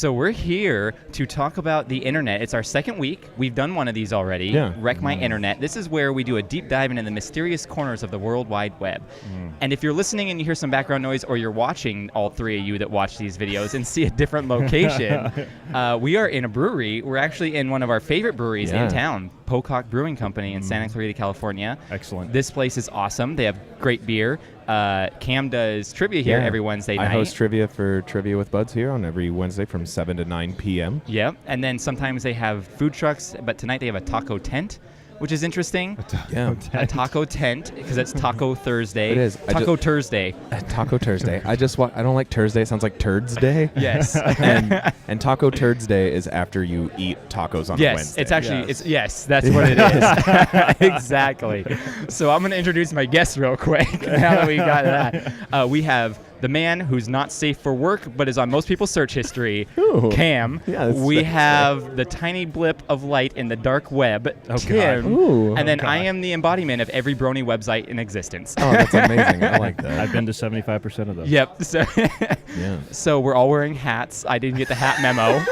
So we're here to talk about the internet. It's our second week. We've done one of these already. Yeah. Wreck My Internet. This is where we do a deep dive into the mysterious corners of the World Wide Web. And if you're listening and you hear some background noise, or you're watching, all three of you that watch these videos, and see a different location, we are in a brewery. We're actually in one of our favorite breweries in town, Pocock Brewing Company in Santa Clarita, California. Excellent. This place is awesome. They have great beer. Cam does trivia here every Wednesday night. I host trivia for Trivia with Buds here on every Wednesday from 7 to 9 p.m. Yep. And then sometimes they have food trucks, but tonight they have a taco tent, which is interesting. A taco tent, because it's Taco Thursday. It is. Taco Thursday. Taco Thursday. I don't like Thursday. It sounds like Turds Day. Yes. and Taco Turds Day is after you eat tacos on a Wednesday. It's actually, that's what it is. Exactly. So I'm going to introduce my guests real quick now that we got that. We have the man who's not safe for work, but is on most people's search history, Cam. We have the tiny blip of light in the dark web, Tim. And then I am the embodiment of every brony website in existence. Oh, that's amazing. I like that. I've been to 75% of those. Yep. So we're all wearing hats. I didn't get the hat memo.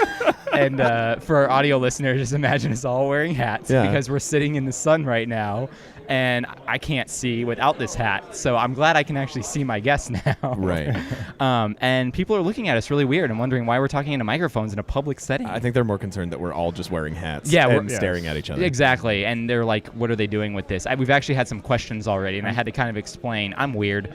And for our audio listeners, just imagine us all wearing hats because we're sitting in the sun right now. And I can't see without this hat, so I'm glad I can actually see my guests now. Right. And people are looking at us really weird and wondering why we're talking into microphones in a public setting. I think they're more concerned that we're all just wearing hats and staring at each other. Exactly. And they're like, what are they doing with this? We've actually had some questions already, and I had to kind of explain, I'm weird.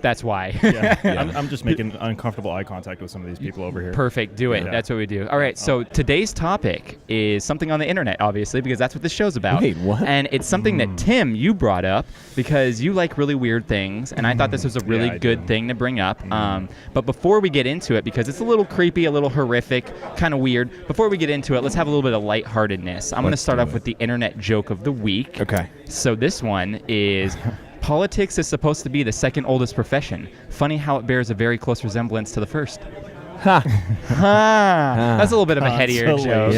That's why. I'm just making uncomfortable eye contact with some of these people over here. Perfect. Do it. That's what we do. All right. So today's topic is something on the internet, obviously, because that's what this show's about. Wait, what? And it's something that, Tim, you brought up because you like really weird things, and I thought this was a really good thing to bring up. But before we get into it, because it's a little creepy, a little horrific, kind of weird, before we get into it, let's have a little bit of lightheartedness. I'm going to start off with the internet joke of the week. Okay. So this one is... Politics is supposed to be the second oldest profession. Funny how it bears a very close resemblance to the first. That's a little bit of a headier joke.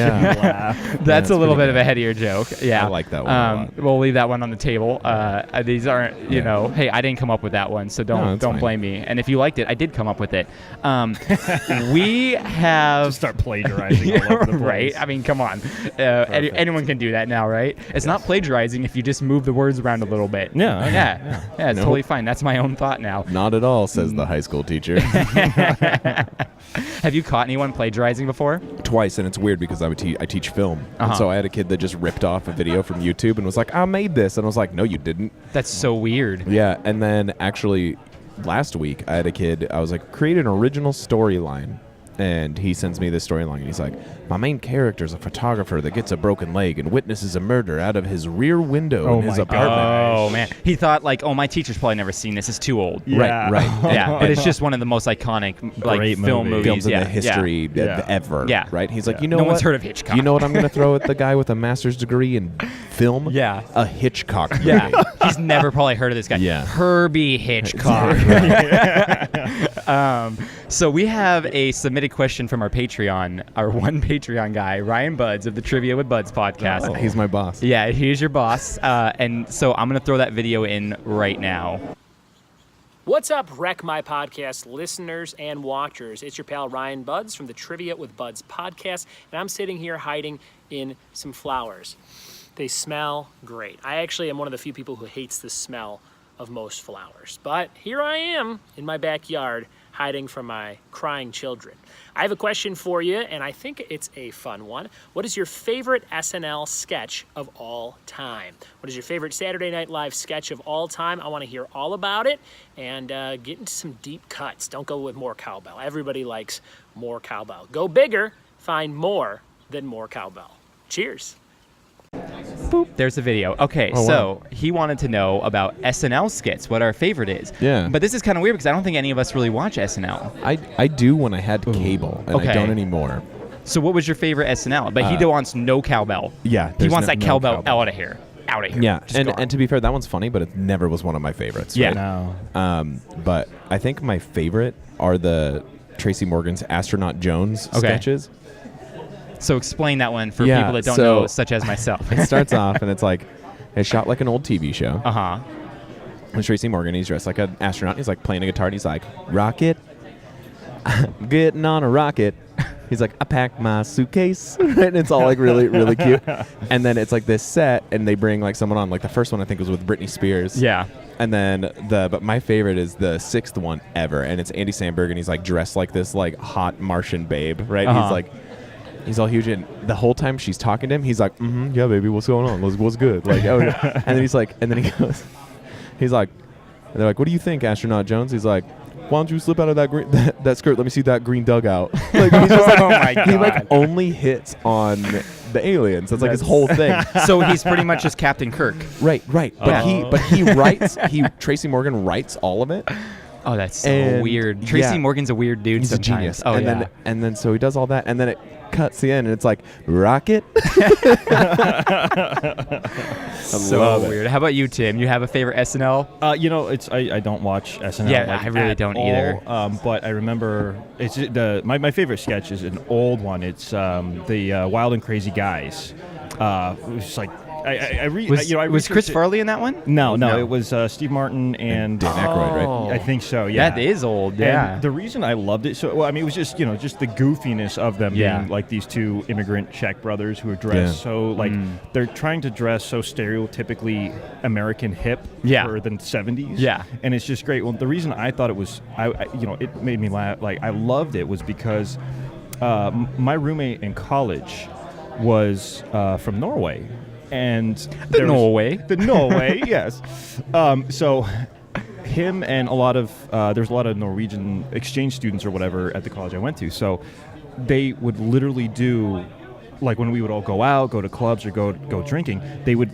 That's a little bit of a headier joke. Yeah. I like that one a lot. We'll leave that one on the table. These aren't, you know, hey, I didn't come up with that one, so don't blame me. And if you liked it, I did come up with it. We have... Just start plagiarizing all over the place. Right? I mean, come on. Anyone can do that now, right? It's not plagiarizing if you just move the words around a little bit. Yeah, it's totally fine. That's my own thought now. Not at all, says the high school teacher. Have you caught anyone plagiarizing before? Twice, and it's weird because I teach film. And so I had a kid that just ripped off a video from YouTube and was like, I made this. And I was like, no, you didn't. That's so weird. Yeah, and then actually last week I had a kid, I was like, create an original storyline. And he sends me this storyline, and he's like, my main character is a photographer that gets a broken leg and witnesses a murder out of his rear window in his apartment. Oh, man. He thought, like, my teacher's probably never seen this. It's too old. Yeah. Right. Yeah, but it's just one of the most iconic film movies. Films in the history ever. Yeah. Right? He's like, you know what? No one's heard of Hitchcock. You know what I'm going to throw at the guy with a master's degree in film? Yeah. A Hitchcock movie. Yeah. He's never probably heard of this guy. Yeah. Herbie Hitchcock. So we have a submitted question from our Patreon, our one Patreon guy, Ryan Buds of the Trivia with Buds podcast. Oh, he's my boss. Yeah, he's your boss. And so I'm going to throw that video in right now. What's up, Wreck My Podcast listeners and watchers? It's your pal Ryan Buds from the Trivia with Buds podcast, and I'm sitting here hiding in some flowers. They smell great. I actually am one of the few people who hates the smell of most flowers. But here I am in my backyard hiding from my crying children. I have a question for you, and I think it's a fun one. What is your favorite SNL sketch of all time? What is your favorite Saturday Night Live sketch of all time? I want to hear all about it and get into some deep cuts. Don't go with more cowbell. Everybody likes more cowbell. Go bigger, find more than more cowbell. Cheers. Boop. There's the video. Okay, he wanted to know about SNL skits, what our favorite is. Yeah. But this is kind of weird because I don't think any of us really watch SNL. I do when I had cable, and I don't anymore. So what was your favorite SNL? But he wants no cowbell. Yeah. He wants that cowbell out of here. Out of here. Yeah, and to be fair, that one's funny, but it never was one of my favorites. Yeah. Right? No. But I think my favorite are the Tracy Morgan's Astronaut Jones sketches. So explain that one for people that don't know, such as myself. It starts off, and it's like, it's shot like an old TV show. Uh-huh. And Tracy Morgan, he's dressed like an astronaut. He's like playing a guitar, and he's like, rocket, getting on a rocket. He's like, I packed my suitcase. And it's all like really, really cute. And then it's like this set, and they bring like someone on. Like the first one I think was with Britney Spears. Yeah. And then but my favorite is the 6th one ever, and it's Andy Samberg, and he's like dressed like this like hot Martian babe, right? He's all huge, and the whole time she's talking to him, he's like, yeah, baby, what's going on? What's good? Like, oh, yeah. And then he's like, and then he goes, he's like, and they're like, what do you think, Astronaut Jones? He's like, why don't you slip out of that skirt? Let me see that green dugout. Like, he's just like, oh my God. He like only hits on the aliens. That's like his whole thing. So he's pretty much just Captain Kirk. Right. But he writes. Tracy Morgan writes all of it. Oh, that's so weird. Tracy Morgan's a weird dude. He's sometimes. a genius. Oh, and then so he does all that, and then it cuts the end, and it's like rocket. So weird. How about you, Tim? You have a favorite SNL? I don't watch SNL. Yeah, I really don't either. But I remember my favorite sketch is an old one. It's the Wild and Crazy Guys. It was just like. Was Chris Farley in that one? No. It was Steve Martin and Dan Aykroyd, right? I think so. Yeah, that is old. Yeah. And the reason I loved it, it was just just the goofiness of them being like these two immigrant Czech brothers who are dressed so like they're trying to dress so stereotypically American hip for the 70s. Yeah, and it's just great. Well, the reason I thought it was, it made me laugh. Like I loved it was because my roommate in college was from Norway. And the Norway, yes. So him and there's a lot of Norwegian exchange students or whatever at the college I went to. So they would literally do, like when we would all go out, go to clubs or go drinking, they would,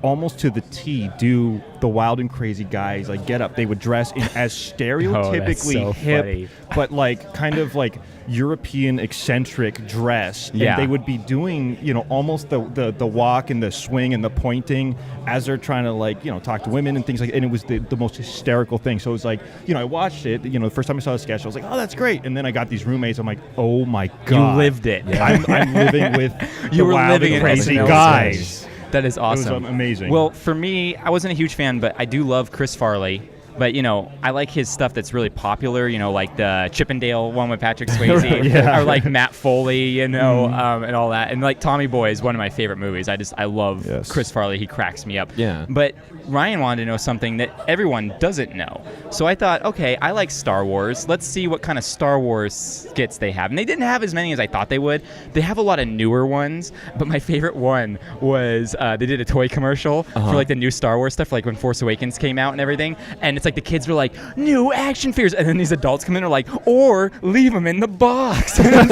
almost to the T do the Wild and Crazy Guys, like get up. They would dress in as stereotypically hip, but like kind of like European eccentric dress. And they would be doing, almost the walk and the swing and the pointing as they're trying to talk to women and things like that. And it was the most hysterical thing. So it was like, I watched it, the first time I saw the sketch, I was like, oh, that's great. And then I got these roommates. I'm like, oh my God. You lived it. Yeah. I'm living with the Wild and Crazy Guys. That is awesome. It was amazing. Well, for me, I wasn't a huge fan, but I do love Chris Farley. But, I like his stuff that's really popular, like the Chippendale one with Patrick Swayze, or like Matt Foley, and all that. And like Tommy Boy is one of my favorite movies. I love Chris Farley. He cracks me up. Yeah. But Ryan wanted to know something that everyone doesn't know. So I thought, okay, I like Star Wars. Let's see what kind of Star Wars skits they have. And they didn't have as many as I thought they would. They have a lot of newer ones, but my favorite one was they did a toy commercial for like the new Star Wars stuff, like when Force Awakens came out and everything. And it's like the kids were like, new action figures, and then these adults come in and are like, or leave them in the box. And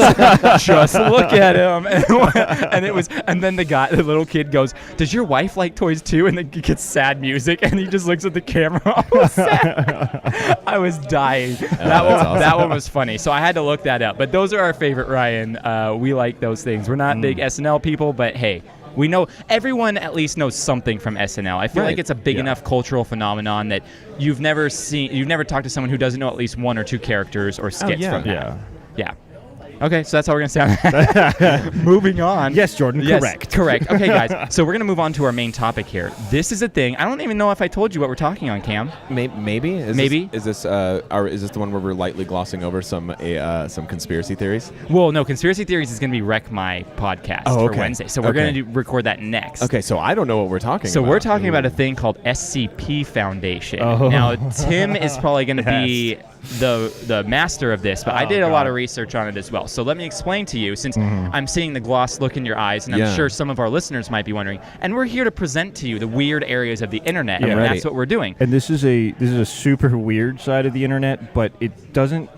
just look at him. And then the little kid goes, does your wife like toys too? And then he gets sad music, and he just looks at the camera all sad. I was dying. That one was funny. So I had to look that up. But those are our favorite, Ryan. We like those things. We're not big SNL people, but hey, we know everyone at least knows something from SNL. I feel like it's a big enough cultural phenomenon that you've never talked to someone who doesn't know at least one or two characters or skits from that. Yeah. Okay, so that's how we're going to sound. Moving on. Yes, Jordan, correct. Correct. Okay, guys, so we're going to move on to our main topic here. This is a thing. I don't even know if I told you what we're talking on, Cam. Maybe? Is this the one where we're lightly glossing over some conspiracy theories? Well, no, conspiracy theories is going to be Wreck My podcast for Wednesday. So we're going to record that next. Okay, so I don't know what we're talking about. So we're talking about a thing called SCP Foundation. Now, Tim is probably going to be the master of this, but I did a lot of research on it as well. So let me explain to you, since I'm seeing the gloss look in your eyes, and I'm sure some of our listeners might be wondering, and we're here to present to you the weird areas of the internet, and that's what we're doing. And this is a super weird side of the internet, but it doesn't,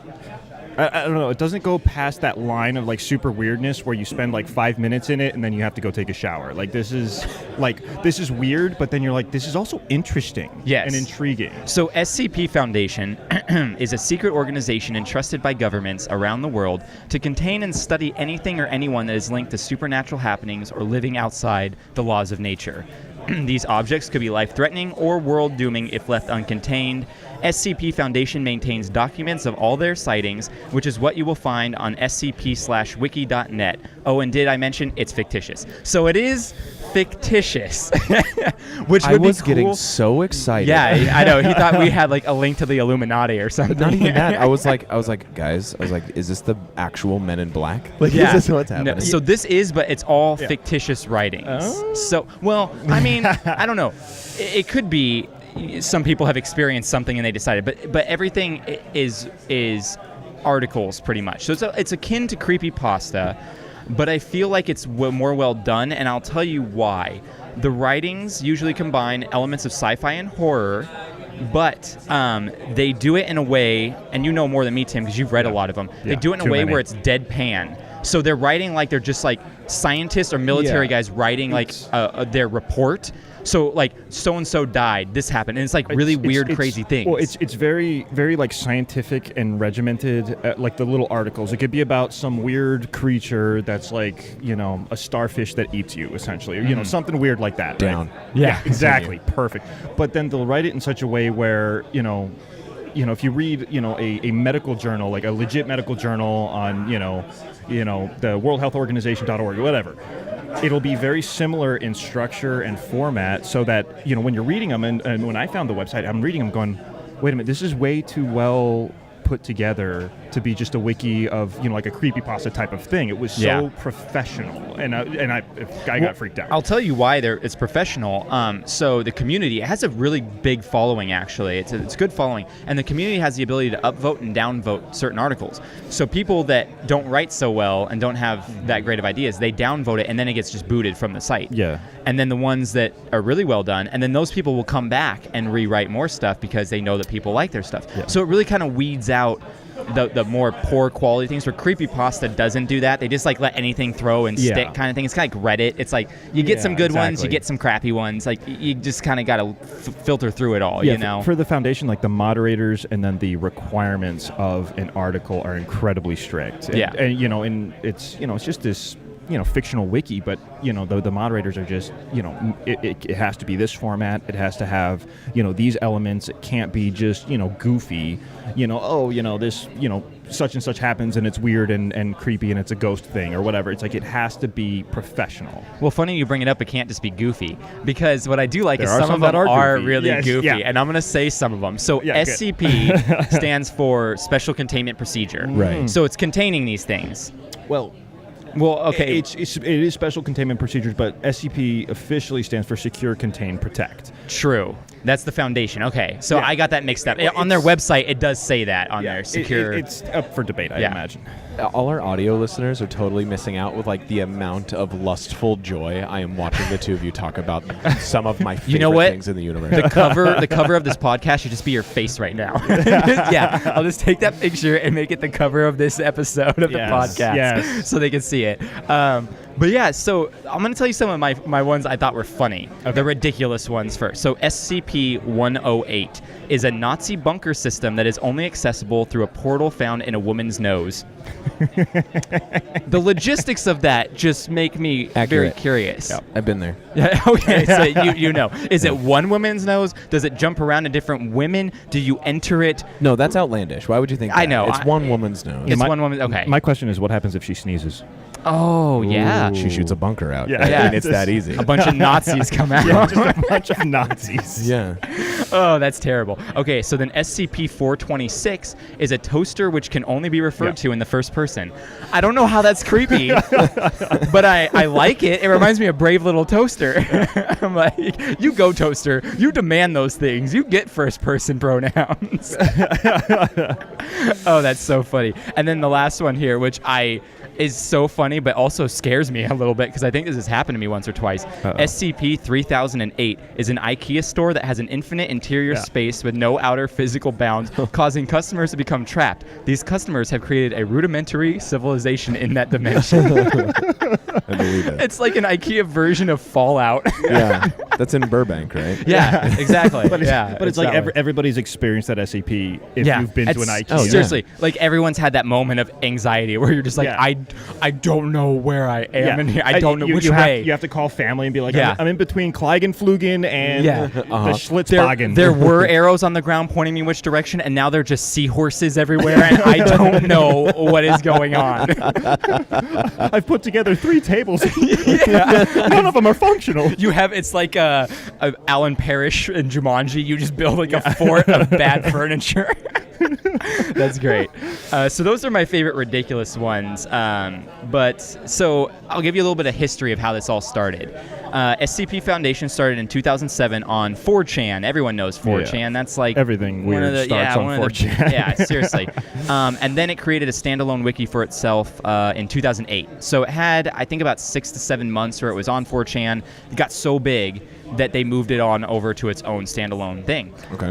I don't know, it doesn't go past that line of like super weirdness where you spend like 5 minutes in it and then you have to go take a shower. Like this is weird, but then you're like, this is also interesting and intriguing. So SCP Foundation is a secret organization entrusted by governments around the world to contain and study anything or anyone that is linked to supernatural happenings or living outside the laws of nature. These objects could be life-threatening or world-dooming if left uncontained. SCP Foundation maintains documents of all their sightings, which is what you will find on scp/wiki.net. Oh, and did I mention it's fictitious? So it is fictitious, which I would was be getting cool. so excited. Yeah, I know. He thought we had like a link to the Illuminati or something. Not even that. I was like, guys, is this the actual Men in Black? Like, Yeah. is this what's No, happening? so this is, but it's all fictitious writings. Oh. So, well, I mean, I don't know. It could be. Some people have experienced something and they decided, but everything is articles pretty much. So it's akin to creepypasta, but I feel like it's more well done, and I'll tell you why. The writings usually combine elements of sci-fi and horror, but they do it in a way, and you know more than me, Tim, because you've read a lot of them. They do it in a way where it's deadpan. So they're writing like they're just like scientists or military guys writing like their report. So like so and so died, this happened, and it's like really weird, crazy things. Well, it's very very like scientific and regimented. Like the little articles, it could be about some weird creature that's like a starfish that eats you, essentially, or something weird like that. Down. Right? Yeah, exactly, perfect. But then they'll write it in such a way where if you read a medical journal, like a legit medical journal on the World Health Organization.org or whatever, it'll be very similar in structure and format, so that when you're reading them, and when I found the website, I'm reading them going, wait a minute, this is way too well put together to be just a wiki of like a creepypasta type of thing. It was so professional, and I got freaked out. I'll tell you why it's professional. So the community, it has a really big following, actually. It's a good following, and the community has the ability to upvote and downvote certain articles. So people that don't write so well and don't have that great of ideas, they downvote it, and then it gets just booted from the site. Yeah. And then the ones that are really well done, and then those people will come back and rewrite more stuff because they know that people like their stuff. Yeah. So it really kind of weeds out the more poor quality things. Where creepypasta doesn't do that. They just like let anything throw and stick kind of thing. It's kind of like Reddit. It's like you get some good ones, you get some crappy ones. Like you just kind of got to filter through it all. For the foundation, like the moderators and then the requirements of an article are incredibly strict. And, and it's it's just this fictional wiki, but the moderators are just it has to be this format. It has to have these elements. It can't be just goofy. This such and such happens and it's weird and creepy and it's a ghost thing or whatever. It's like it has to be professional. Well, funny you bring it up. It can't just be goofy, because what I do like is some of them that are goofy. really goofy, yeah. and I'm going to say some of them. So SCP stands for Special Containment Procedure. Right. So it's containing these things. Well, okay. It is Special Containment Procedures, but SCP officially stands for Secure, Contain, Protect. True. That's the Foundation. Okay. So I got that mixed up. On their website, it does say that on there. Secure. It's up for debate, I imagine. All our audio listeners are totally missing out with like the amount of lustful joy I am watching the two of you talk about some of my favorite things in the universe. The cover of this podcast should just be your face right now. I'll just take that picture and make it the cover of this episode of the podcast, so they can see it. But yeah, so I'm going to tell you some of my ones I thought were funny. Okay. The ridiculous ones first. So SCP-108 is a Nazi bunker system that is only accessible through a portal found in a woman's nose. The logistics of that just make me very curious. Yeah, I've been there. Yeah, okay, so you know. Is it one woman's nose? Does it jump around to different women? Do you enter it? No, that's outlandish. Why would you think that? I know. It's one woman's nose. It's one woman. Okay. My question is, what happens if she sneezes? Oh, yeah. She shoots a bunker out. Yeah. I mean, it's that easy. A bunch of Nazis come out. Yeah, just a bunch of Nazis. Yeah. Oh, that's terrible. Okay, so then SCP-426 is a toaster which can only be referred to in the first person. I don't know how that's creepy, but I like it. It reminds me of Brave Little Toaster. I'm like, you go, Toaster. You demand those things. You get first-person pronouns. Oh, that's so funny. And then the last one here, which is so funny, but also scares me a little bit because I think this has happened to me once or twice. SCP-3008 is an IKEA store that has an infinite interior space with no outer physical bounds, causing customers to become trapped. These customers have created a rudimentary civilization in that dimension. I believe it. It's like an IKEA version of Fallout. Yeah, that's in Burbank, right? Yeah, exactly. But it's like everybody's experienced that SCP if you've been to an IKEA. Oh, seriously, like everyone's had that moment of anxiety where you're just like, I don't know where I am in here. I don't know which way. You have to call family and be like, I'm in between Klagenflugen and the Schlitzwagen. There were arrows on the ground pointing me which direction, and now they're just seahorses everywhere, and I don't know what is going on. I've put together 3 tables. None of them are functional. You have it's like a Alan Parrish in Jumanji. You just build like a fort of bad furniture. That's great. So those are my favorite ridiculous ones. But so I'll give you a little bit of history of how this all started. SCP Foundation started in 2007 on 4chan. Everyone knows 4chan. Yeah. That's like Everything weird starts on 4chan. Yeah, seriously. And then it created a standalone wiki for itself in 2008. So it had, I think, about 6 to 7 months where it was on 4chan. It got so big that they moved it on over to its own standalone thing. Okay.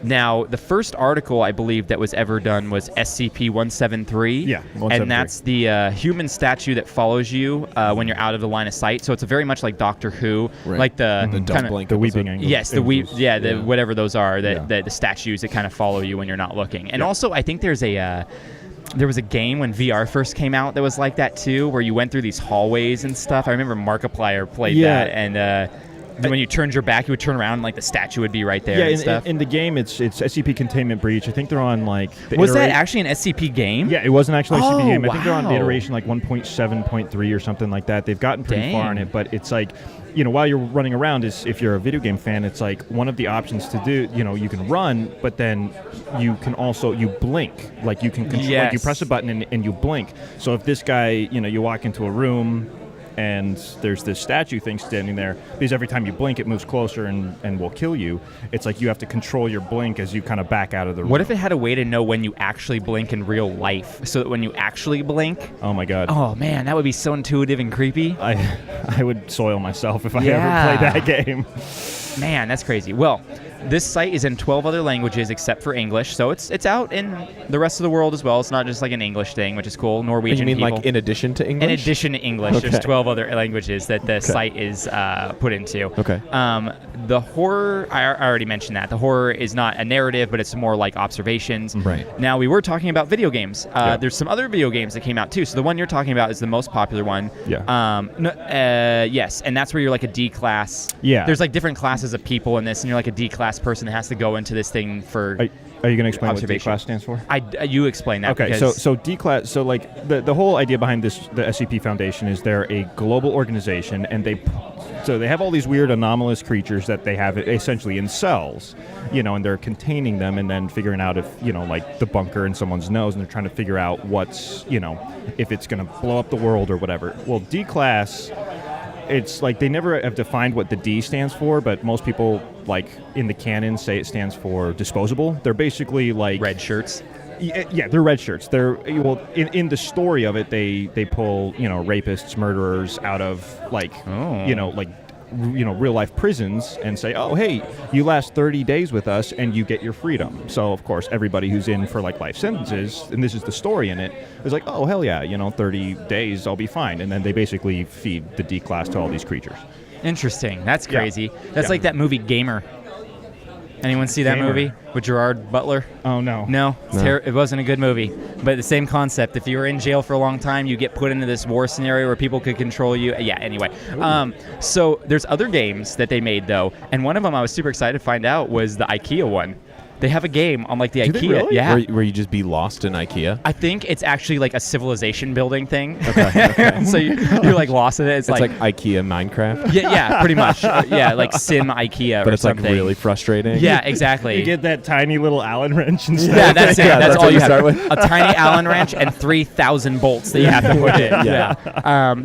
Now, the first article I believe that was ever done was SCP-173. Yeah, 173. And that's the human statue that follows you when you're out of the line of sight. So it's very much like Doctor Who, Right. like the The kind of blink The weeping episode. angel. yes, the angels. whatever those are, Yeah. the statues that kind of follow you when you're not looking. And Yeah. also, I think there was a game when VR first came out that was like that too, where you went through these hallways and stuff. I remember Markiplier played Yeah. that, and when you turned your back, you would turn around and like the statue would be right there. Yeah, and stuff. in the game, it's SCP Containment Breach. I think they're on like the Was that iterate- actually an SCP game? Yeah, it was an actual SCP Oh, game. I think they're on the wow. iteration like 1.7.3 or something like that. They've gotten pretty far in Dang. it, but it's like, while you're running around, if you're a video game fan, it's like one of the options to do, you can run, but then you can also, you blink. Like you can control, like you Yes. press a button and you blink. So if this guy, you walk into a room and there's this statue thing standing there, because every time you blink, it moves closer and will kill you. It's like you have to control your blink as you kind of back out of the room. What if it had a way to know when you actually blink in real life, so that when you actually blink, Oh my god. oh man, that would be so intuitive and creepy. I would soil myself if I Yeah. ever played that game. Man, that's crazy. Well, this site is in 12 other languages except for English, so it's out in the rest of the world as well. It's not just like an English thing, which is cool. Norwegian You mean people. like in addition to English? In addition to English, there's Okay. 12 other languages that the site is put into. Okay. The horror, I already mentioned that. The horror is not a narrative, but it's more like observations. Right. Now, we were talking about video games. Yeah. There's some other video games that came out too. So the one you're talking about is the most popular one. Yeah. Yes, and that's where you're like a D class. Yeah. There's like different classes of people in this, and you're like a D class person that has to go into this thing for. Are you going to explain what Observation. D-Class stands for? You explain that. Okay, because so D-Class, so like the whole idea behind the SCP Foundation is they're a global organization, and they have all these weird anomalous creatures that they have essentially in cells, and they're containing them and then figuring out if, like the bunker in someone's nose, and they're trying to figure out what's, if it's going to blow up the world or whatever. Well, D-Class, it's like they never have defined what the D stands for, but most people, like in the canon, say it stands for disposable. They're basically like red shirts. Yeah, they're red shirts. They're in the story of it, they pull rapists, murderers out of like real life prisons and say, oh hey, you last 30 days with us and you get your freedom. So of course everybody who's in for like life sentences, and this is the story in it, is like, oh hell yeah, 30 days I'll be fine. And then they basically feed the D class to all these creatures. Interesting. That's Yeah. crazy. That's Yeah. like that movie Gamer. Anyone see that Gamer. movie with Gerard Butler? Oh no. No, No. It wasn't a good movie. But the same concept. If you were in jail for a long time, you get put into this war scenario where people could control you. Yeah, anyway. So there's other games that they made, though. And one of them I was super excited to find out was the IKEA one. They have a game on like the Do IKEA. they really? Yeah. Where you just be lost in IKEA? I think it's actually like a civilization building thing. Okay. So you're like lost in it. It's It's like, like IKEA Minecraft, yeah, pretty much. Yeah, like Sim IKEA but or it's like something. really frustrating. Yeah, exactly. You get that tiny little Allen wrench and stuff. Yeah, that's it. Yeah, that's that's all what you you have. start with. A tiny Allen wrench and 3,000 bolts that you have to put in. Yeah.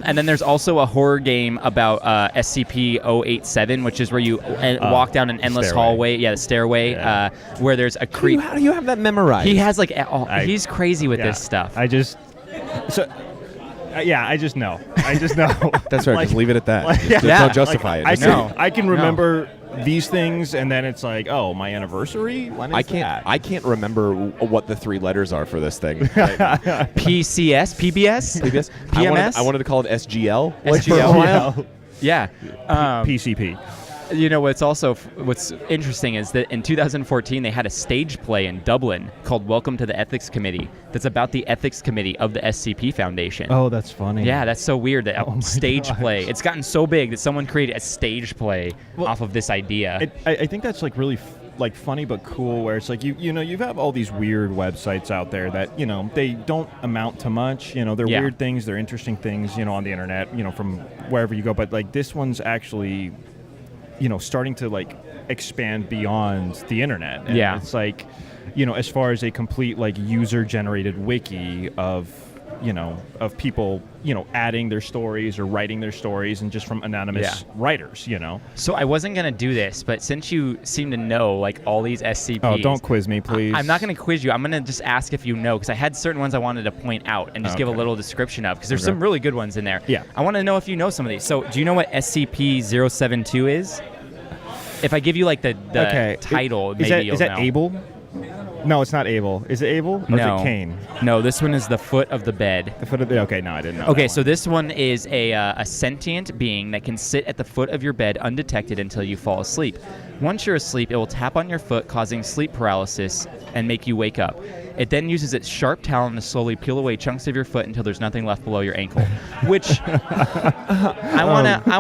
And then there's also a horror game about SCP-087, which is where you walk down an endless stairway. hallway. Yeah, the stairway, Yeah. where there's a creep. How do you have that memorized? He has like, I he's crazy with Yeah. this stuff. I just know. I just know. That's right. Like- just leave it at that. like- Just Yeah. don't justify it. I Just No. can remember these things, and then it's like, oh, my anniversary? When is that? I can't remember what the 3 letters are for this thing. PCS, PBS, PBS? PMS. I wanted to call it SGL. like, for a SGL. while. Yeah. PCP. You know what's interesting is that in 2014 they had a stage play in Dublin called Welcome to the Ethics Committee. That's about the ethics committee of the SCP Foundation. Oh, that's funny. Yeah, that's so weird. That my stage gosh. play. It's gotten so big that someone created a stage play Well, off of this idea. I think that's like really like funny but cool, where it's like you have all these weird websites out there that they don't amount to much. They're weird things, they're interesting things, on the internet, from wherever you go. But like this one's actually, starting to like expand beyond the internet. And it's like, as far as a complete like user-generated wiki of people, adding their stories or writing their stories, and just from anonymous writers, So I wasn't going to do this, but since you seem to know, like, all these SCPs... Oh, don't quiz me, please. I'm not going to quiz you. I'm going to just ask if you know, because I had certain ones I wanted to point out and just give a little description of, because there's some really good ones in there. Yeah. I want to know if you know some of these. So do you know what SCP-072 is? If I give you, like, the title, maybe you'll know. Is that Abel? No, it's not Abel. Is it Abel? Or No. is it Cain? No, this one is the foot of the bed. The foot of the... Okay, no, I didn't know. Okay, that so one. this one is a sentient being that can sit at the foot of your bed undetected until you fall asleep. Once you're asleep, it will tap on your foot, causing sleep paralysis and make you wake up. It then uses its sharp talon to slowly peel away chunks of your foot until there's nothing left below your ankle. Which I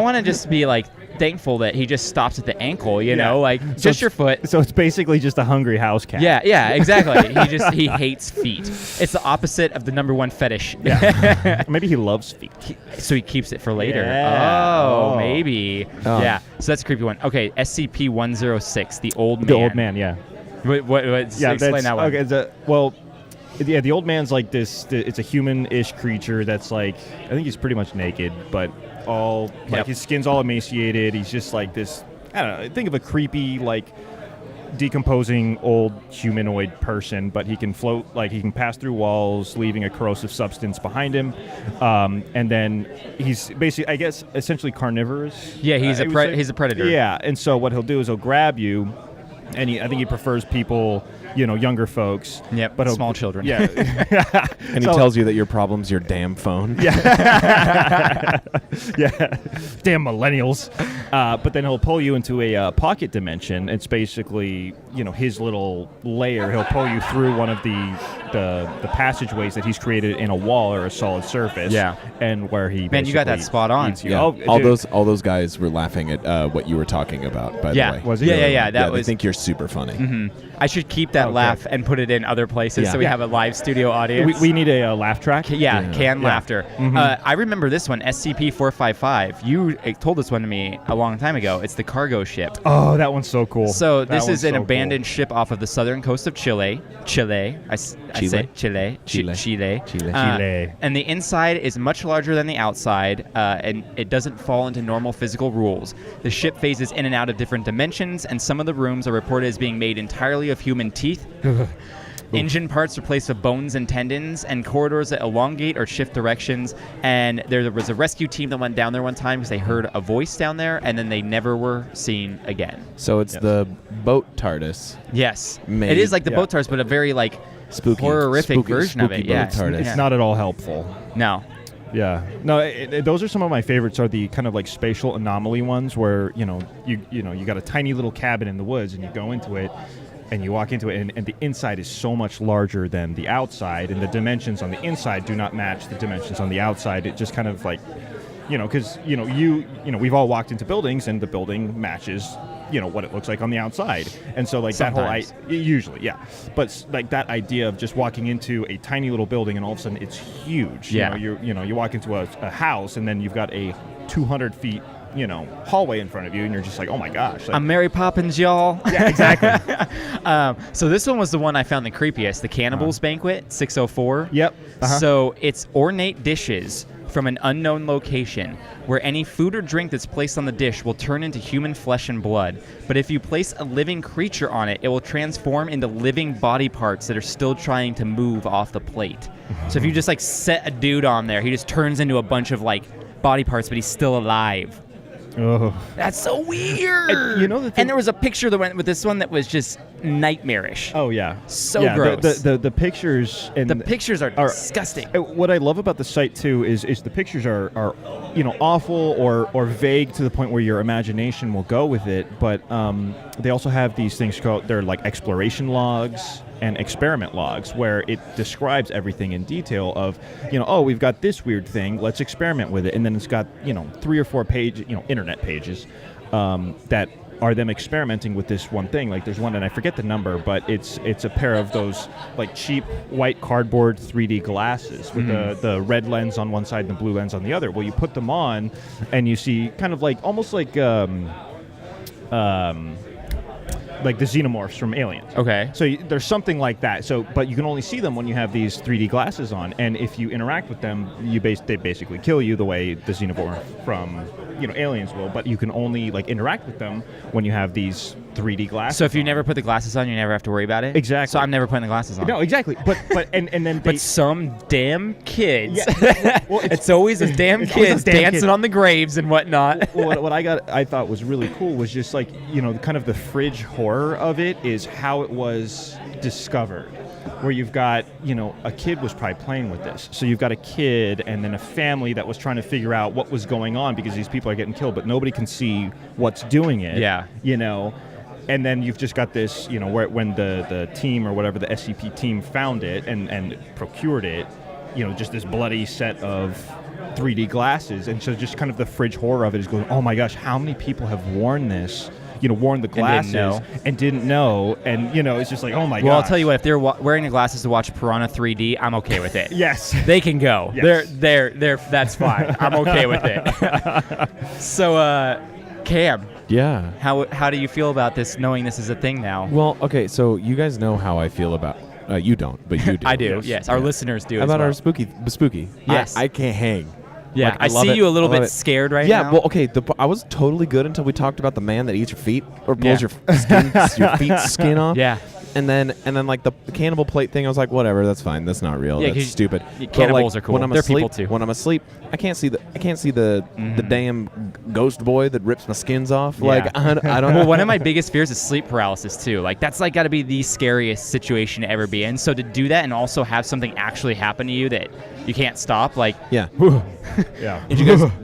wanna just be like thankful that he just stops at the ankle, like So just your foot. So it's basically just a hungry house cat. Yeah, exactly. He hates feet. It's the opposite of the number one fetish. Yeah. Maybe he loves feet. So he keeps it for later. Yeah. Oh, Oh. maybe. Oh. Yeah. So that's a creepy one. Okay, SCP-106, the old man. The old man, yeah. What explain that one. Okay, the old man's like this. It's a human-ish creature that's like, I think he's pretty much naked, but like his skin's all emaciated. He's just like this. I don't know. Think of a creepy, like, decomposing old humanoid person, but he can float, like he can pass through walls, leaving a corrosive substance behind him. And then he's basically, I guess, essentially carnivorous. Yeah, he's a predator. Yeah, and so what he'll do is he'll grab you, and I think he prefers people, younger folks. Yep, but small children. Yeah. And he tells you that your problem's your damn phone. Yeah. Damn millennials. But then he'll pull you into a pocket dimension. It's basically, his little layer. He'll pull you through one of the passageways that he's created in a wall or a solid surface. Yeah. And where he Man, you got that spot on. eats you. Yeah. Oh, all dude. those guys were laughing at what you were talking about, by the way. Was it? Yeah. That They was. think you're super funny. I should keep that laugh and put it in other places so we have a live studio audience. We need a laugh track. Canned laughter. I remember this one, SCP-455. You told this one to me a long time ago. It's the cargo ship. Oh, that one's so cool. So That this one's is an so abandoned ship off of the southern coast of Chile. I say Chile. Chile. And the inside is much larger than the outside, and it doesn't fall into normal physical rules. The ship phases in and out of different dimensions, and some of the rooms are reported as being made entirely of human teeth. Engine parts replaced with bones and tendons, and corridors that elongate or shift directions. And there was a rescue team that went down there one time because they heard a voice down there, and then they never were seen again. So it's the boat TARDIS. Yes. Made- It is like the boat TARDIS, but a very like Spooky, horrific version of it. spooky Yeah. boat TARDIS. It's not at all helpful. No. Yeah, no, those are some of my favorites. Are the kind of like spatial anomaly ones where you got a tiny little cabin in the woods and you go into it and you walk into it and the inside is so much larger than the outside, and the dimensions on the inside do not match the dimensions on the outside. It just kind of like, because we've all walked into buildings and the building matches what it looks like on the outside, and so like Sometimes. that whole usually, yeah, but like that idea of just walking into a tiny little building and all of a sudden it's huge. Yeah. You walk into a house and then you've got a 200 feet hallway in front of you, and you're just like, oh my gosh. Like, I'm Mary Poppins, y'all. yeah, exactly. So this one was the one I found the creepiest, the Cannibals Banquet, 604. Yep. Uh-huh. So it's ornate dishes from an unknown location where any food or drink that's placed on the dish will turn into human flesh and blood. But if you place a living creature on it, it will transform into living body parts that are still trying to move off the plate. So if you just like set a dude on there, he just turns into a bunch of like body parts, but he's still alive. Oh. That's so weird. And, and there was a picture that went with this one that was just nightmarish. Oh yeah. So yeah, gross. The pictures and The pictures are disgusting. What I love about the site too is the pictures are awful or vague to the point where your imagination will go with it. But they also have these things called, they're like exploration logs and experiment logs, where it describes everything in detail of, we've got this weird thing, let's experiment with it. And then it's got, 3 or 4 internet pages that are them experimenting with this one thing. Like there's one, and I forget the number, but it's a pair of those like cheap white cardboard 3D glasses with the red lens on one side and the blue lens on the other. Well, you put them on, and you see kind of like almost like the xenomorphs from Aliens. Okay. So there's something like that. So, but you can only see them when you have these 3D glasses on, and if you interact with them, they basically kill you the way the xenomorph from Aliens will. But you can only like interact with them when you have these 3D glasses. So if you on. never put the glasses on, you never have to worry about it? Exactly. So I'm never putting the glasses on. No, exactly. But then But some damn kids. Yeah. Well, it's always those damn it's always kids those damn dancing kids. on the graves and whatnot. Well, what I thought was really cool was just like, kind of the fridge horror of it is how it was discovered. Where you've got, a kid was probably playing with this. So you've got a kid and then a family that was trying to figure out what was going on because these people are getting killed, but nobody can see what's doing it. Yeah. And then you've just got this, where when the team or whatever, the SCP team found it and procured it, just this bloody set of 3D glasses. And so just kind of the fridge horror of it is going, oh my gosh, how many people have worn this? Worn the glasses and didn't know. And, it's just like, oh my god. Well, I'll tell you what, if they're wearing the glasses to watch Piranha 3D, I'm okay with it. Yes. They can go. Yes. They're that's fine. I'm okay with it. So, Cam. Yeah. How do you feel about this, knowing this is a thing now? Well, okay, so you guys know how I feel about... you don't, but you do. I do, yes. Our listeners do How as about well. our spooky? Yes. I can't hang. Yeah, Like, I love see it. you a little I love bit it. scared right now. Yeah, well, okay, I was totally good until we talked about the man that eats your feet or pulls Yeah. your feet skin off. Yeah. And then like the cannibal plate thing, I was like, whatever, that's fine. That's not real. Yeah, That's 'cause stupid. cannibals But, are cool. When I'm They're asleep, people too. When I'm asleep, I can't see the damn ghost boy that rips my skins off. Yeah. Like I don't. Well, one of my biggest fears is sleep paralysis too. Like that's like got to be the scariest situation to ever be in. So to do that and also have something actually happen to you that you can't stop, like Yeah. Yeah. Did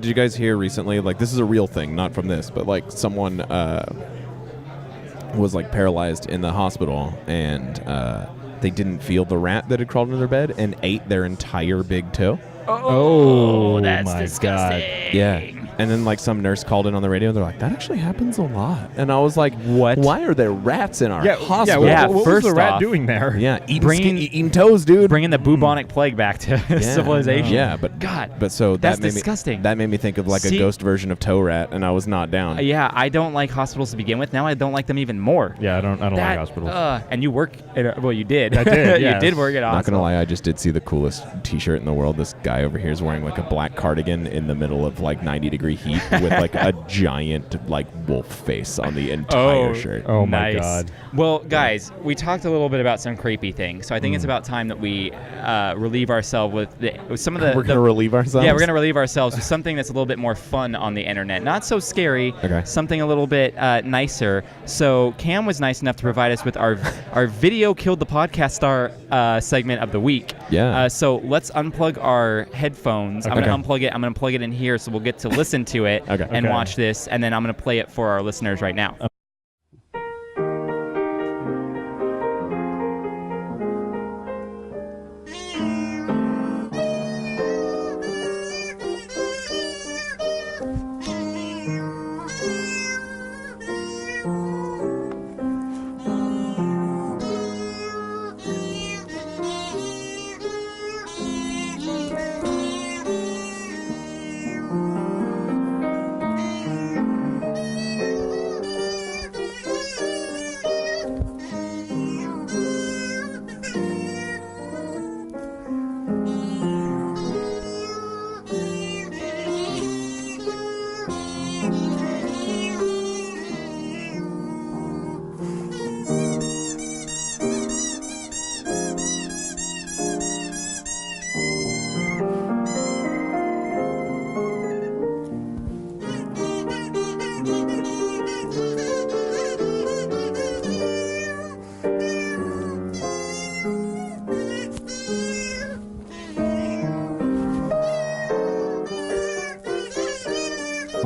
you guys hear recently? Like this is a real thing, not from this, but like someone was like paralyzed in the hospital and they didn't feel the rat that had crawled into their bed and ate their entire big toe. Oh, that's my disgusting. God. Yeah. And then like some nurse called in on the radio and they're like, that actually happens a lot. And I was like, What? Why are there rats in our Yeah, hospital? Yeah, what first was the rat off- doing there? Yeah, Bringing- eating toes, dude. bringing the bubonic plague back to Yeah. civilization. Yeah, but God, But so that's that made disgusting. That made me think of like See- a ghost version of toe rat, and I was not down. Yeah, I don't like hospitals to begin with. Now I don't like them even more. Yeah, I don't like That- hospitals. And you work at well, you did. I did, You yes. did work at a Not hospital. gonna lie, I just did see the coolest T-shirt in the world. This guy over here is wearing like a black cardigan in the middle of like 90-degree heat with like a giant like wolf face on the entire shirt. Oh my nice. God. Well, guys, we talked a little bit about some creepy things, so I think it's about time that we relieve ourselves with some of the. We're gonna relieve ourselves. Yeah, we're gonna relieve ourselves with something that's a little bit more fun on the internet, not so scary. Okay. Something a little bit nicer. So Cam was nice enough to provide us with our video killed the podcast star segment of the week. Yeah. So let's unplug our headphones. I'm Okay. gonna unplug it. I'm gonna plug it in here, so we'll get to listen to it Okay. and Okay. watch this, and then I'm gonna play it for our listeners right now.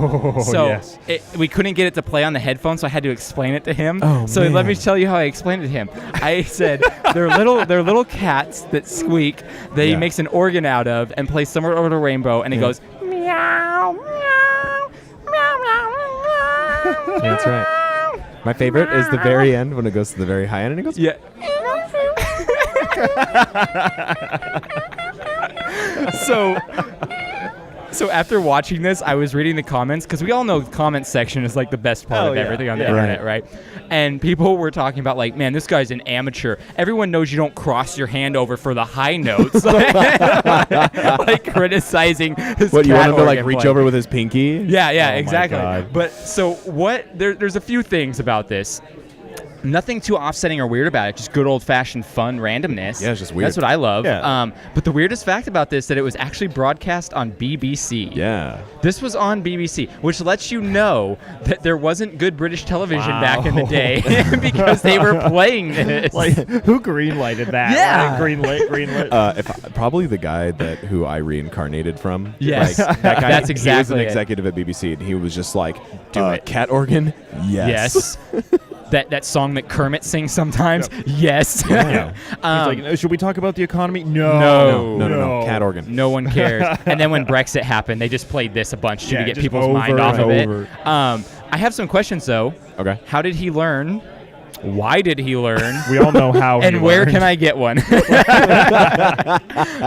Oh, So yes. we couldn't get it to play on the headphones, so I had to explain it to him. Oh, so let me man. tell you how I explained it to him. I said they're little cats that squeak that he Yeah. makes an organ out of and plays Somewhere Over the Rainbow, and it Yeah. goes meow meow meow meow meow. Yeah, that's right. My favorite is the very end when it goes to the very high end and it goes. Yeah. So after watching this, I was reading the comments because we all know the comment section is like the best part of everything on the internet, right? And people were talking about like, man, this guy's an amateur. Everyone knows you don't cross your hand over for the high notes, like criticizing his. What, you want him to like organ reach playing. over with his pinky? Yeah, Oh my exactly. God. But so what? There's a few things about this. Nothing too offsetting or weird about it. Just good old-fashioned fun randomness. Yeah, it's just weird. That's what I love. Yeah. But the weirdest fact about this that it was actually broadcast on BBC. Yeah. This was on BBC, which lets you know that there wasn't good British television back in the day because they were playing this. Like, who greenlighted that? Yeah. Like, greenlit. Probably the guy who I reincarnated from. Yes. Like, that guy. That's He was exactly an it. executive at BBC, and he was just like, Do it. Cat organ? Yes. That song that Kermit sings sometimes? Yes. Yeah. He's like, should we talk about the economy? No. No. Cat organ. No one cares. And then when Brexit happened, they just played this a bunch to Yeah, get just people's over mind off of and it. over. I have some questions, though. Okay. How did he learn? Why did he learn? We all know how. And where can I get one?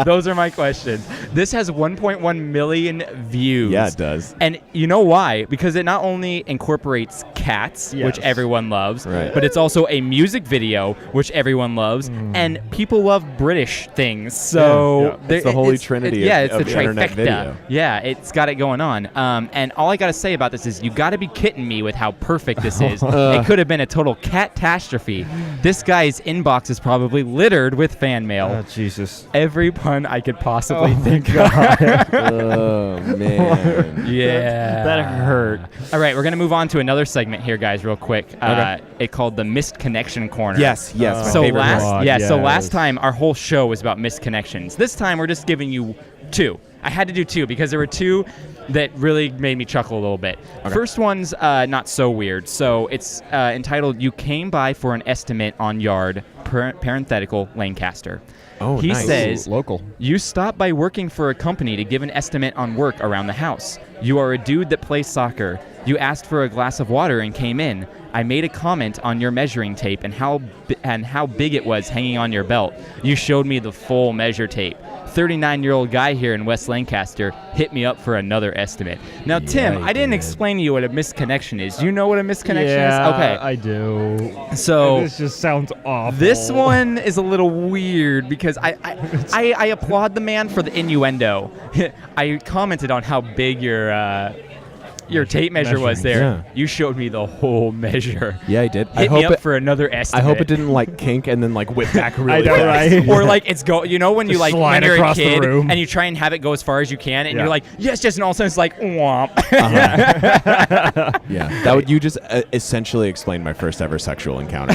Those are my questions. This has 1.1 million views. Yeah, it does. And you know why? Because it not only incorporates cats, which Yes. everyone loves, Right. but it's also a music video, which everyone loves, and people love British things. So Yeah. It's the holy trinity it's of the the internet trifecta. video. Yeah, it's got it going on. And all I got to say about this is you got to be kidding me with how perfect this is. It could have been a total catastrophe. This guy's inbox is probably littered with fan mail. Oh, Jesus. Every pun I could possibly think of. Oh, man. Yeah. That hurt. All right, we're going to move on to another segment here, guys, real quick. Okay. It called the Missed Connection Corner. Yes. My So favorite last, one. so last time our whole show was about missed connections. This time we're just giving you two. I had to do two because there were two that really made me chuckle a little bit. First one's not so weird. So it's entitled "You Came By for an Estimate on Yard," parenthetical Lancaster. Oh, He nice. says, Local. "You stopped by working for a company to give an estimate on work around the house. You are a dude that plays soccer. You asked for a glass of water and came in. I made a comment on your measuring tape and how big it was hanging on your belt. You showed me the full measure tape. 39-year-old guy here in West Lancaster hit me up for another estimate." Now, Tim, he I didn't did. explain to you what a misconnection is. Do you know what a misconnection is? Okay. I do. So This just sounds awful. this one is a little weird because I applaud the man for the innuendo. I commented on how big your tape measure was there. Yeah. You showed me the whole measure. Yeah, I did. Hit me up for another I estimate. hope it didn't like kink and then like whip back really know, fast. right? Or like it's you know when you Just like slide when you're a across the kid room. and you try and have it go as far as you can and Yeah. you're like yes and all of a sudden it's like womp. Yeah, that would you just essentially explain my first ever sexual encounter.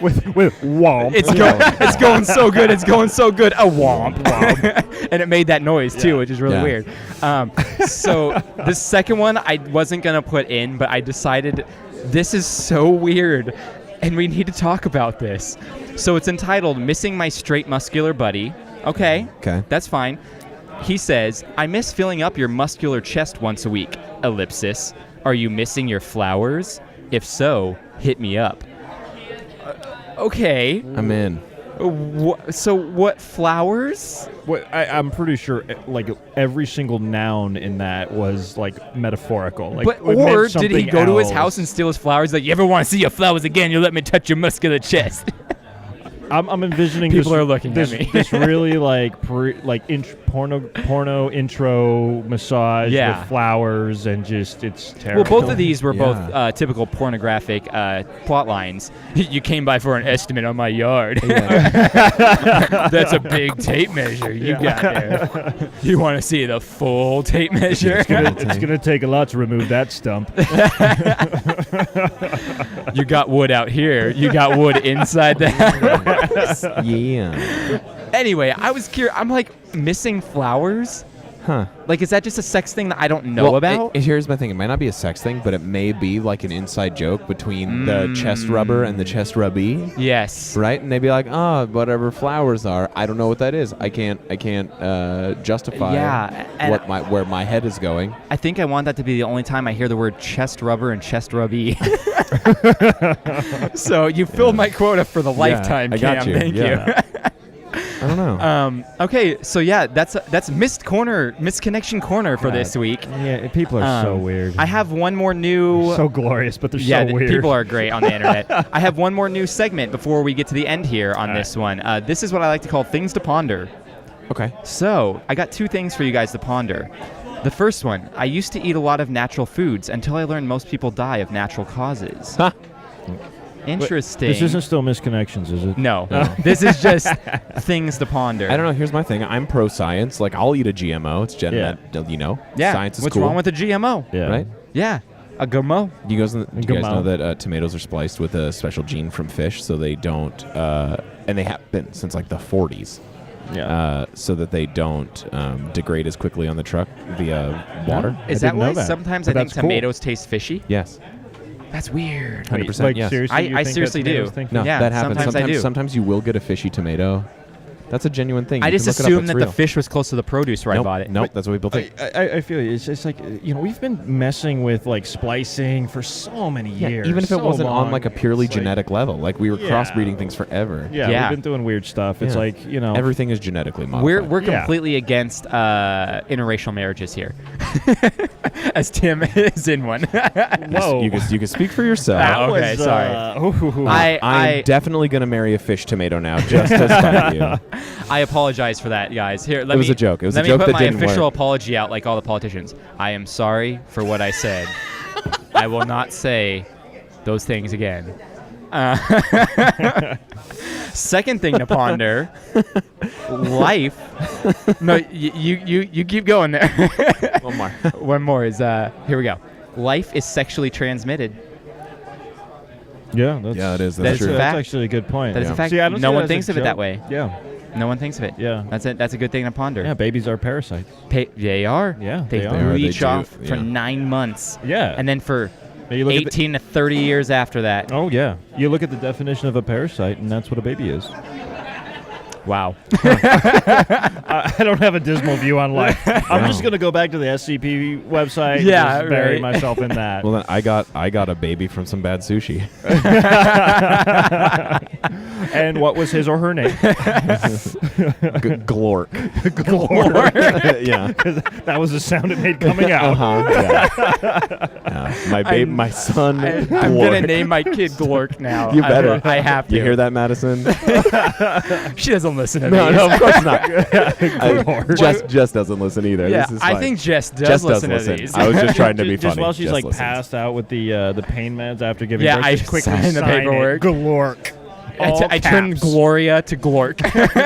with womp. It's going so good. It's going so good. A womp. And it made that noise too, which is really Yeah. weird. So the second one I wasn't gonna put in, but I decided this is so weird, and we need to talk about this. So it's entitled "Missing My Straight Muscular Buddy." Okay. Okay. That's fine. He says, "I miss filling up your muscular chest once a week. Ellipsis. Are you missing your flowers? If so, hit me up." Okay. I'm in. So what flowers? I'm pretty sure like every single noun in that was like metaphorical. Like, But it meant or did he something go to his else. house and steal his flowers? Like, you ever want to see your flowers again? You let me touch your muscular chest. I'm envisioning People this, are looking at this, me. this really like porno intro massage Yeah. with flowers and just it's Well, terrible. both of these were Yeah. both typical pornographic plot lines. You came by for an estimate on my yard. That's a big tape measure you got there. You want to see the full tape measure? It's gonna take a lot to remove that stump. You got wood out here. You got wood inside the house. Yeah. Anyway, I was curious. I'm like, missing flowers? Huh. Like, is that just a sex thing that I don't know about? Here's my thing. It might not be a sex thing, but it may be like an inside joke between the chest rubber and the chest rubbie. Yes. Right? And they'd be like, oh, whatever flowers are. I don't know what that is. I can't justify where my head is going. I think I want that to be the only time I hear the word chest rubber and chest rubbie. So you filled my quota for the lifetime, I got Cam. you. Thank you. I don't know. Okay, so yeah, that's missed connection corner for this week. Yeah, people are so weird. I have one more new. They're so glorious, but they're so weird. People are great on the internet. I have one more new segment before we get to the end here on this one. This is what I like to call things to ponder. Okay. So I got 2 things for you guys to ponder. The first one: I used to eat a lot of natural foods until I learned most people die of natural causes. Huh. Interesting. This isn't still misconnections, is it? No. This is just things to ponder. I don't know. Here's my thing. I'm pro-science. Like, I'll eat a GMO. It's science is What's cool. wrong with a GMO? Yeah. Right? Yeah. A GMO. Do you guys know that tomatoes are spliced with a special gene from fish so they don't, and they have been since like the 40s, so that they don't degrade as quickly on the truck via water? Is that why that. sometimes But I think that's cool. tomatoes taste fishy? Yes. That's weird. 100%. Like, yes. seriously, you I think seriously that do. tomatoes think No, Yeah, that happens. sometimes I do. Sometimes you will get a fishy tomato. That's a genuine thing. I You just can look it up. assumed It's that real. the fish was close to the produce where I bought it. Nope, that's what people think. I feel you. It's just like, we've been messing with like splicing for so many years. Even if it so wasn't on long. like a purely It's like- genetic level. Like, we were Yeah. crossbreeding things forever. Yeah, Yeah. we've been doing weird stuff. It's Yeah. like, Everything is genetically modified. We're Yeah. completely against interracial marriages here, as Tim is in one. whoa. You can speak for yourself. That okay, was, sorry. ooh. I'm definitely going to marry a fish tomato now, just to spite you. I apologize for that, guys. Here, It was a joke. It was a joke let that me put my didn't official work. apology out, like all the politicians. I am sorry for what I said. I will not say those things again. Second thing to ponder: life. No, you keep going there. One more. One more is here we go. Life is sexually transmitted. Yeah, it is. That That's is true. a That's fact. actually a good point. That is a fact. See, I don't No see one that as a thinks of it that joke. way. Yeah. No one thinks of it. Yeah. That's a good thing to ponder. Yeah, babies are parasites. They are. Yeah, They they are. breach They do, off for yeah. 9 months. Yeah. And then for Now you look at 18 to 30 years after that. Oh, yeah. You look at the definition of a parasite, and that's what a baby is. Wow. I don't have a dismal view on life. I'm just going to go back to the SCP website Yeah, and just bury right. myself in that. Well, then I got a baby from some bad sushi. And what was his or her name? Glork. Yeah. Because that was the sound it made coming out. Yeah. My son. I'm Glork. going to name my kid Glork now. You better. I have to. You hear that, Madison? She doesn't listen to No, these. no, of course not. Jess doesn't listen either. Yeah, This is I fine. think Jess does Jess listen does to listen. these. I was just trying to be Just funny. while she's Jess like listens. passed out with the pain meds after giving Yeah, birth, I just quickly signed the sign paperwork. It. Glork. I turned Gloria to Glork.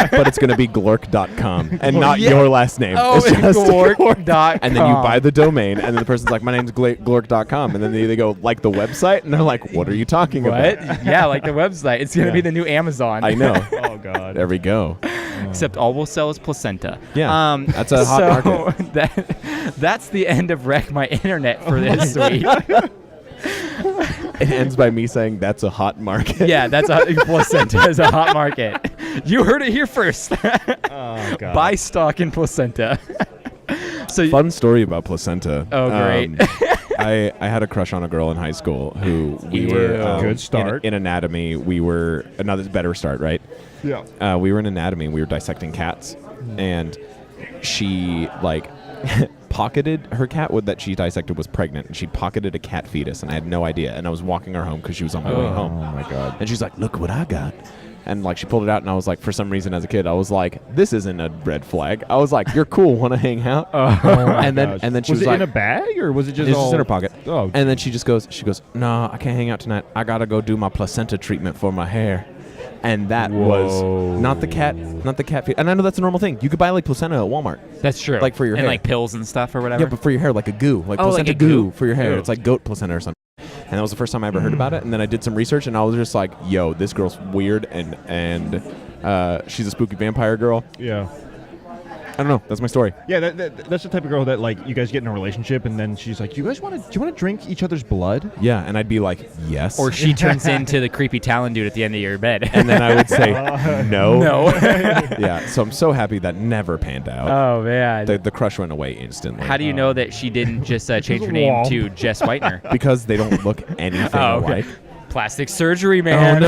But it's going to be glork.com and not Yeah. your last name. Oh, It's just Glork.com. And then you buy the domain, and then the person's like, my name's glork.com. And then they go, like the website? And they're like, what are you talking What? about? Yeah, like the website. It's going to Yeah. be the new Amazon. I know. Oh, God. There we go. Except all we'll sell is placenta. Yeah, that's a hot market. That's the end of Wreck My Internet for this week. It ends by me saying, that's a hot market. Yeah, that's placenta is a hot market. You heard it here first. Oh, God. Buy stock in placenta. So Fun story about placenta. Oh, great. I had a crush on a girl in high school who we Ew. were Good start. in anatomy. We were another better start, right? Yeah. We were in anatomy and we were dissecting cats, and she like pocketed her cat that she dissected was pregnant, and she pocketed a cat fetus, and I had no idea. And I was walking her home because she was on my way Oh, home. my God. And she's like, "Look what I got." And like she pulled it out, and I was like, for some reason as a kid, I was like, "This isn't a red flag." I was like, "You're cool, want to hang out?" and then she was it like, in a bag, or was it just "It's all just in her pocket." Oh. And then she goes, "No, I can't hang out tonight. I gotta go do my placenta treatment for my hair." And that was not the cat feed. And I know that's a normal thing. You could buy like placenta at Walmart. that's true. Like for your and hair. like pills and stuff or whatever. Yeah, but for your hair, like a goo, like Oh, like placenta a goo. for your hair. Ew. It's like goat placenta or something. And that was the first time I ever heard about it. And then I did some research, and I was just like, "Yo, this girl's weird," and she's a spooky vampire girl. Yeah. I don't know. That's my story. Yeah, that's the type of girl that like you guys get in a relationship and then she's like, do you want to drink each other's blood? Yeah, and I'd be like, yes. Or she turns into the creepy Talon dude at the end of your bed. and then I would say, no. No. Yeah, so I'm so happy that never panned out. Oh, man. The crush went away instantly. How do you know that she didn't just change her name to Jess Whitener? Because they don't look anything alike. Plastic surgery, man.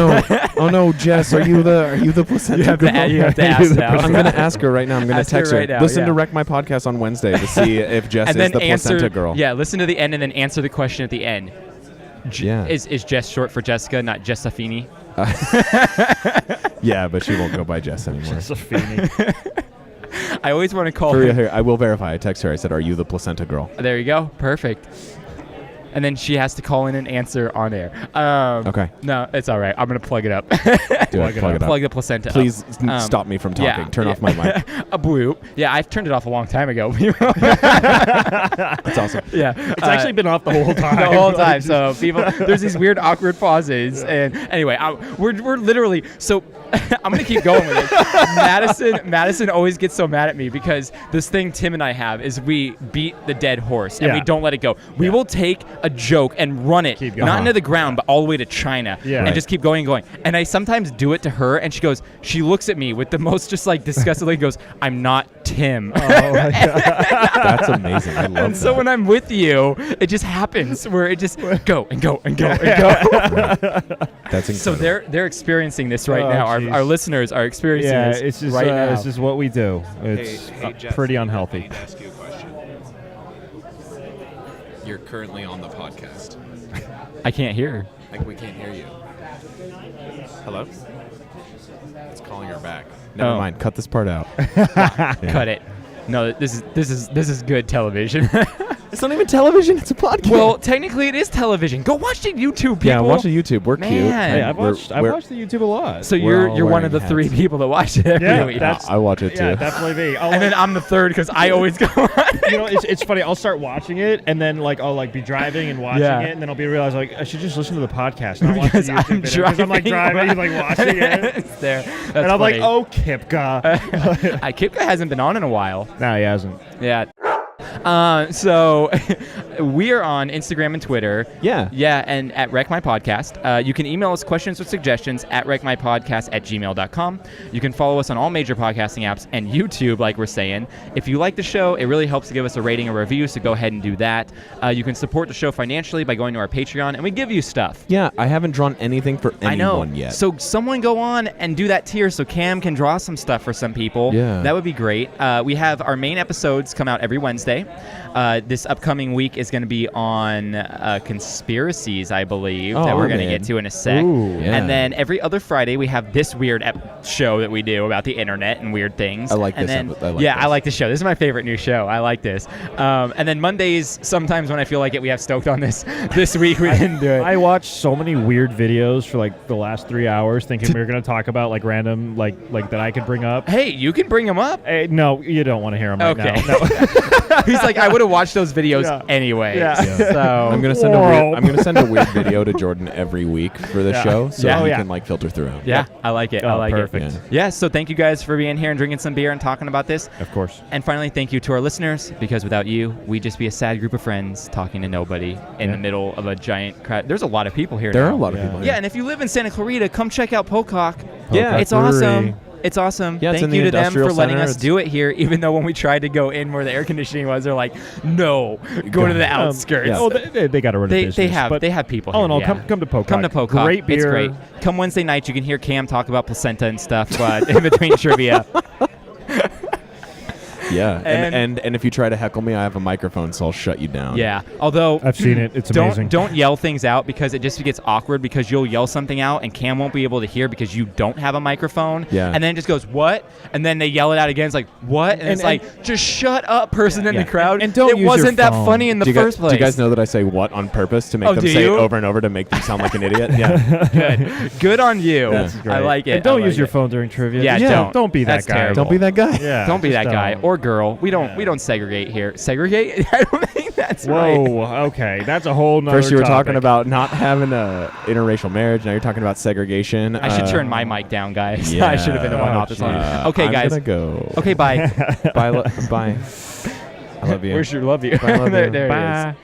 Oh no, Jess, are you the placenta girl? You have to ask now. I'm gonna ask her right now. I'm gonna Ask her text her. right now, Listen yeah. to Wreck My Podcast on Wednesday to see if Jess And is then the placenta girl. Yeah, listen to the end and then answer the question at the end. Yeah. Is Jess short for Jessica, not Jessafini? Yeah, but she won't go by Jess anymore. I always want to call For her. real, here, I will verify. I text her. I said, "Are you the placenta girl?" There you go. Perfect. And then she has to call in and answer on air. Okay. No, it's all right. I'm going to plug it up. Do it. Plug it up. Plug the placenta Please up. stop me from talking. Turn off my mic. A bloop. Yeah, I've turned it off a long time ago. That's awesome. Yeah. It's actually been off the whole time. The whole time. So people, there's these weird awkward pauses. And anyway, we're literally, so I'm going to keep going with it. Madison always gets so mad at me because this thing Tim and I have is we beat the dead horse and we don't let it go. We will take a joke and run it, not into the ground, but all the way to China and just keep going and going. And I sometimes do it to her and she looks at me with the most just like disgustedly goes, I'm not Tim. Oh, my God. That's amazing. I love that. And so when I'm with you, it just happens where it just go and go and go and go. Right. That's incredible. So they're experiencing this right now. Our listeners are experiencing this it's just, right now. It's just what we do. It's Jeff, pretty I unhealthy. need to ask you a question. You're currently on the podcast. I can't hear. Like, we can't hear you. Hello? It's calling her back. Never mind. Cut this part out. Cut it. No, this is good television. It's not even television. It's a podcast. Well, technically it is television. Go watch the YouTube, people. yeah, watch the YouTube. We're cute. Man. Hey, Yeah, I've watched the YouTube a lot. So We're you're all one of the wearing 3 hats. people that watch it every week. I watch it too. Yeah, definitely me. And then I'm the 3rd because I always go on. You know, it's funny. I'll start watching it, and then like I'll like be driving and watching it, and then I'll be realize like I should just listen to the podcast, not watch the Because YouTube I'm video. Because I'm like driving, like watching it, It's there. That's and I'm funny. like, oh, Kipka. Kipka hasn't been on in a while. No, he hasn't. Yeah. So we are on Instagram and Twitter. Yeah. Yeah, and at Wreck My Podcast. You can email us questions or suggestions at wreckmypodcast@gmail.com. You can follow us on all major podcasting apps and YouTube, like we're saying. If you like the show, it really helps to give us a rating or review, so go ahead and do that. You can support the show financially by going to our Patreon, and we give you stuff. Yeah, I haven't drawn anything for anyone I know. yet. So someone go on and do that tier so Cam can draw some stuff for some people. Yeah. That would be great. We have our main episodes come out every Wednesday. This upcoming week is going to be on conspiracies, I believe, that we're going to man. get to in a sec. Ooh. Yeah. And then every other Friday we have this weird show that we do about the internet and weird things. I like and this then, epi- I like yeah, this. I like this show. This is my favorite new show. I like this. And then Mondays, sometimes when I feel like it, we have stoked on this. This week we didn't do it. I watched so many weird videos for like the last 3 hours, thinking we were gonna talk about like random like that I could bring up. Hey, you can bring them up. Hey, no, you don't want to hear them right Okay. now. No. He's like, I would have watched those videos anyway. Yeah. So I'm gonna send a weird video to Jordan every week for the show, so Yeah. he Yeah. can like filter through it. yeah, I like it. I Oh, like perfect. it. Yeah, so thank you guys for being here and drinking some beer and talking about this. Of course. And finally, thank you to our listeners, because without you, we'd just be a sad group of friends talking to nobody in the middle of a giant crowd. There's a lot of people here There now. are a lot of people here. Yeah, and if you live in Santa Clarita, come check out Pocock. Yeah. It's Brewery. awesome. It's awesome. Yeah, it's Thank in you the to them for industrial letting center. us do it here, even though when we tried to go in where the air conditioning was, they're like, no, go to the outskirts. yeah. Oh, they got rid of business. They have but people all here. in all, yeah. come to Pocock. Come to Pocock. Great beer. It's great. Come Wednesday night, you can hear Cam talk about placenta and stuff in between trivia. Yeah, And- and if you try to heckle me, I have a microphone, so I'll shut you down. Yeah. Although I've seen it. It's amazing. Don't yell things out, because it just gets awkward, because you'll yell something out and Cam won't be able to hear because you don't have a microphone. Yeah. And then it just goes, what? And then they yell it out again. It's like, what? And it's like, just shut up, person in the crowd. And don't it use your wasn't that phone. funny in the Do first place. you guys know that I say what on purpose to make them do say you? it over and over to make them sound like an idiot? Yeah. Good on you. That's I like it. And don't I like use your it. phone during trivia. Yeah, Just don't be that That's guy. terrible. Don't be that guy. Yeah. Don't be just that guy don't. or girl. We don't segregate here. Segregate? I don't think that That's right. Whoa. Okay, that's a whole nother. First you were talking topic. about not having a interracial marriage. Now you're talking about segregation. I should turn my mic down, guys. yeah. I should have been the one off this one. Okay, I'm guys. gonna go. Okay, bye. Bye. Bye. I love you. Where's your love you? I love you. there it Bye. is.